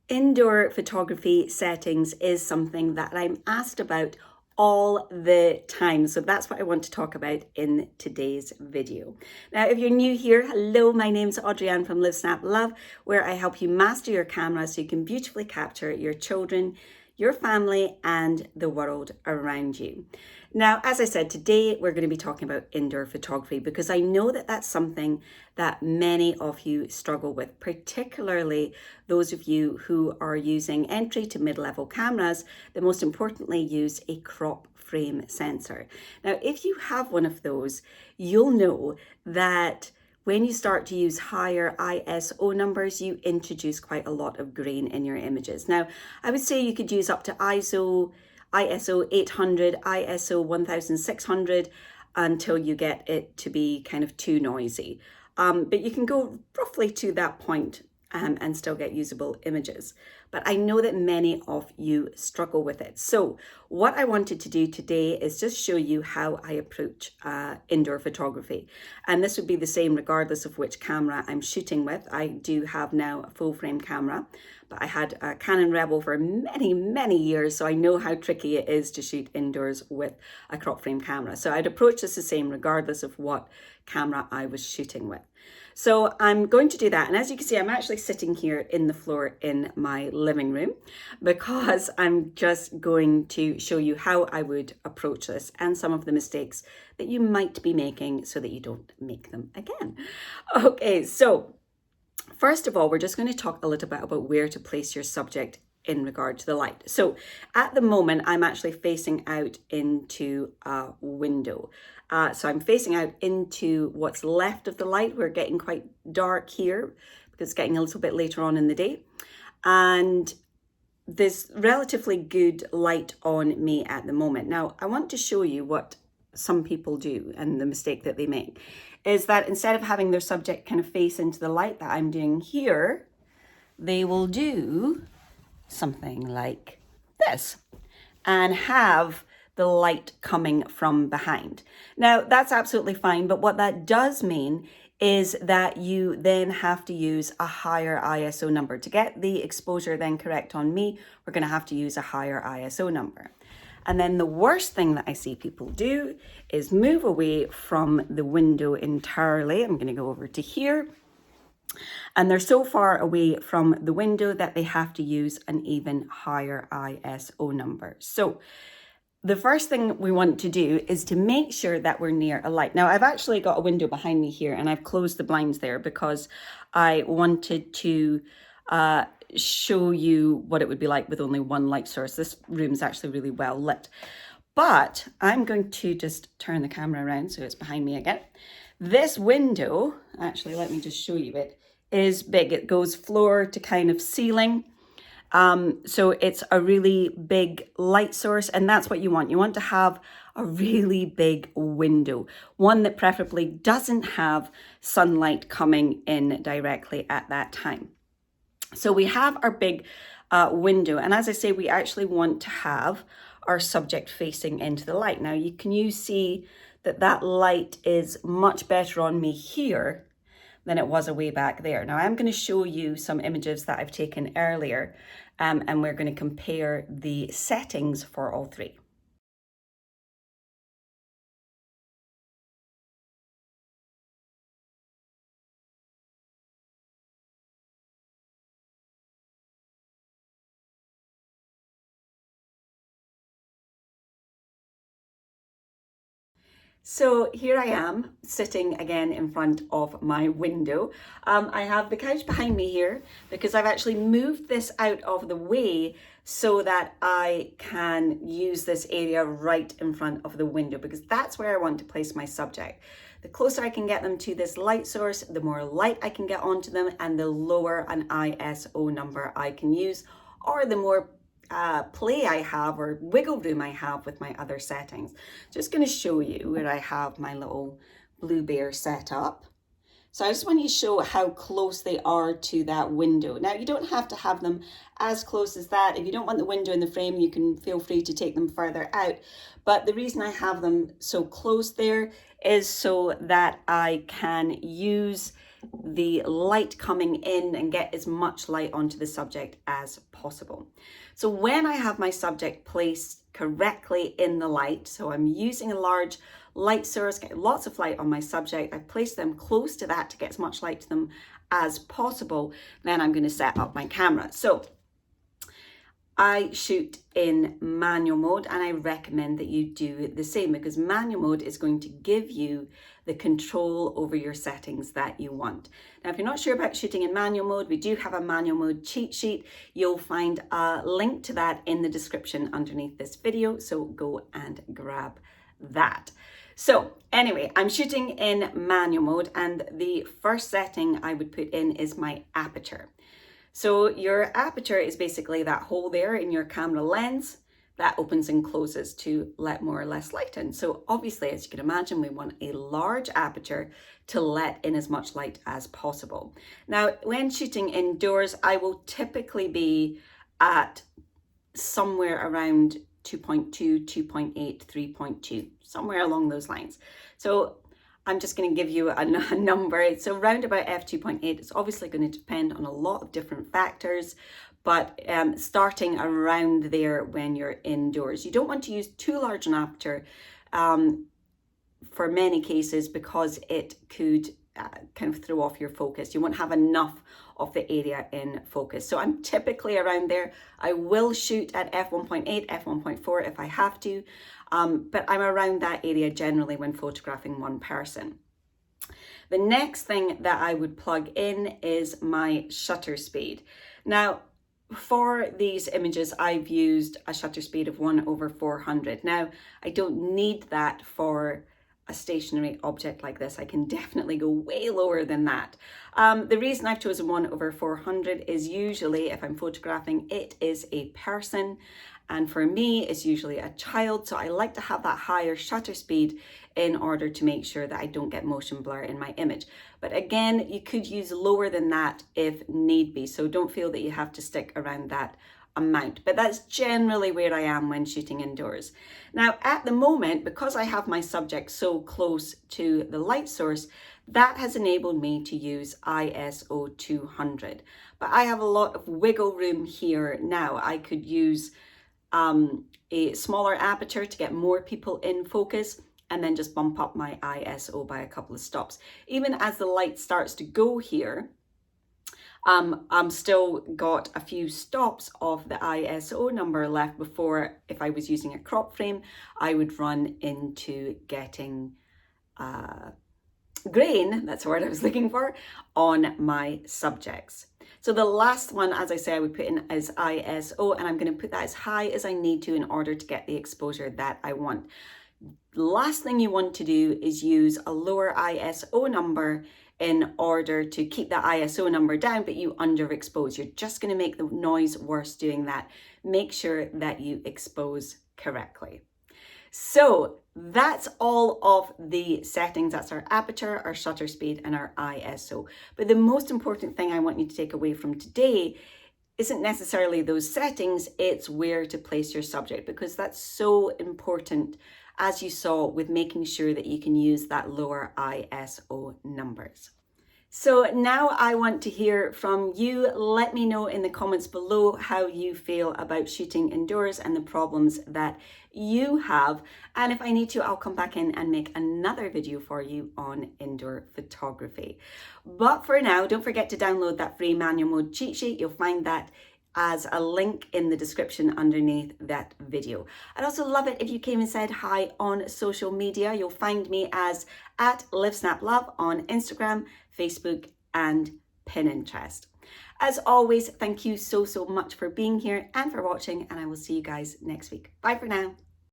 Indoor photography settings is something that I'm asked about all the time. So that's what I want to talk about in today's video. Now, if you're new here, hello, my name's Audrey-Ann from Live Snap Love, where I help you master your camera so you can beautifully capture your children, your family, and the world around you. Now, as I said, today we're going to be talking about indoor photography because I know that that's something that many of you struggle with, particularly those of you who are using entry to mid-level cameras that most importantly use a crop frame sensor. Now, if you have one of those, you'll know that when you start to use higher ISO numbers, you introduce quite a lot of grain in your images. Now, I would say you could use up to ISO 800, ISO 1600 until you get it to be kind of too noisy. But you can go roughly to that point and still get usable images. But I know that many of you struggle with it. So what I wanted to do today is just show you how I approach indoor photography. And this would be the same regardless of which camera I'm shooting with. I do have now a full frame camera, but I had a Canon Rebel for many, many years, so I know how tricky it is to shoot indoors with a crop frame camera. So I'd approach this the same regardless of what camera I was shooting with. So I'm going to do that. And as you can see, I'm actually sitting here in the floor in my living room because I'm just going to show you how I would approach this and some of the mistakes that you might be making so that you don't make them again. Okay, so first of all, we're just going to talk a little bit about where to place your subject in regard to the light. So at the moment, I'm actually facing out into a window. So I'm facing out into what's left of the light. We're getting quite dark here because it's getting a little bit later on in the day. And there's relatively good light on me at the moment. Now, I want to show you what some people do and the mistake that they make is that instead of having their subject kind of face into the light that I'm doing here, they will do something like this and have the light coming from behind. Now, that's absolutely fine, but what that does mean is that you then have to use a higher ISO number. To get the exposure then correct on me, we're going to have to use a higher ISO number. And then the worst thing that I see people do is move away from the window entirely. I'm going to go over to here. And they're so far away from the window that they have to use an even higher ISO number. So the first thing we want to do is to make sure that we're near a light. Now, I've actually got a window behind me here and I've closed the blinds there because I wanted to show you what it would be like with only one light source. This room's actually really well lit. But I'm going to just turn the camera around so it's behind me again. This window, actually, let me just show you it, is big. It goes floor to kind of ceiling. So it's a really big light source, and that's what you want. You want to have a really big window, one that preferably doesn't have sunlight coming in directly at that time. So we have our big window, and as I say, we actually want to have our subject facing into the light. Now, you see that that light is much better on me here than it was way back there. Now, I'm going to show you some images that I've taken earlier, and we're going to compare the settings for all three. So here I am sitting again in front of my window. I have the couch behind me here because I've actually moved this out of the way so that I can use this area right in front of the window because that's where I want to place my subject. The closer I can get them to this light source, the more light I can get onto them and the lower an ISO number I can use, or the more play I have or wiggle room I have with my other settings. Just going to show you where I have my little Blue Bear set up. So I just want you to show how close they are to that window. Now, you don't have to have them as close as that. If you don't want the window in the frame, you can feel free to take them further out. But the reason I have them so close there is so that I can use the light coming in and get as much light onto the subject as possible. So when I have my subject placed correctly in the light, so I'm using a large light source, get lots of light on my subject, I place them close to that to get as much light to them as possible, then I'm going to set up my camera. So I shoot in manual mode, and I recommend that you do the same, because manual mode is going to give you the control over your settings that you want. Now, if you're not sure about shooting in manual mode, we do have a manual mode cheat sheet. You'll find a link to that in the description underneath this video, so go and grab that. So anyway, I'm shooting in manual mode, and the first setting I would put in is my aperture. So your aperture is basically that hole there in your camera lens that opens and closes to let more or less light in. So obviously, as you can imagine, we want a large aperture to let in as much light as possible. Now, when shooting indoors, I will typically be at somewhere around 2.2, 2.8, 3.2, somewhere along those lines. So I'm just going to give you a number. So around about f2.8, it's obviously going to depend on a lot of different factors, but starting around there when you're indoors. You don't want to use too large an aperture for many cases, because it could kind of throw off your focus. You won't have enough of the area in focus. So I'm typically around there. I will shoot at f1.8, f1.4 if I have to, but I'm around that area generally when photographing one person. The next thing that I would plug in is my shutter speed. Now, for these images, I've used a shutter speed of 1/400. Now, I don't need that for a stationary object like this. I can definitely go way lower than that. The reason I've chosen 1/400 is usually if I'm photographing, it is a person. And for me, it's usually a child. So I like to have that higher shutter speed in order to make sure that I don't get motion blur in my image. But again, you could use lower than that if need be. So don't feel that you have to stick around that amount, but that's generally where I am when shooting indoors. Now, at the moment, because I have my subject so close to the light source, that has enabled me to use ISO 200. But I have a lot of wiggle room here now. I could use a smaller aperture to get more people in focus, and then just bump up my ISO by a couple of stops. Even as the light starts to go here, I'm still got a few stops of the ISO number left before, if I was using a crop frame, I would run into getting grain, that's the word I was looking for, on my subjects. So the last one, as I say, I would put in is ISO, and I'm going to put that as high as I need to in order to get the exposure that I want. Last thing you want to do is use a lower ISO number in order to keep the ISO number down, but you underexpose. You're just going to make the noise worse doing that. Make sure that you expose correctly. So that's all of the settings. That's our aperture, our shutter speed, and our ISO. But the most important thing I want you to take away from today isn't necessarily those settings, it's where to place your subject, because that's so important, as you saw, with making sure that you can use that lower ISO numbers. So now I want to hear from you. Let me know in the comments below how you feel about shooting indoors and the problems that you have. And if I need to, I'll come back in and make another video for you on indoor photography. But for now, don't forget to download that free manual mode cheat sheet. You'll find that as a link in the description underneath that video. I'd also love it if you came and said hi on social media. You'll find me as @LiveSnapLove on Instagram, Facebook, and Pinterest. As always, thank you so much for being here and for watching, and I will see you guys next week. Bye for now.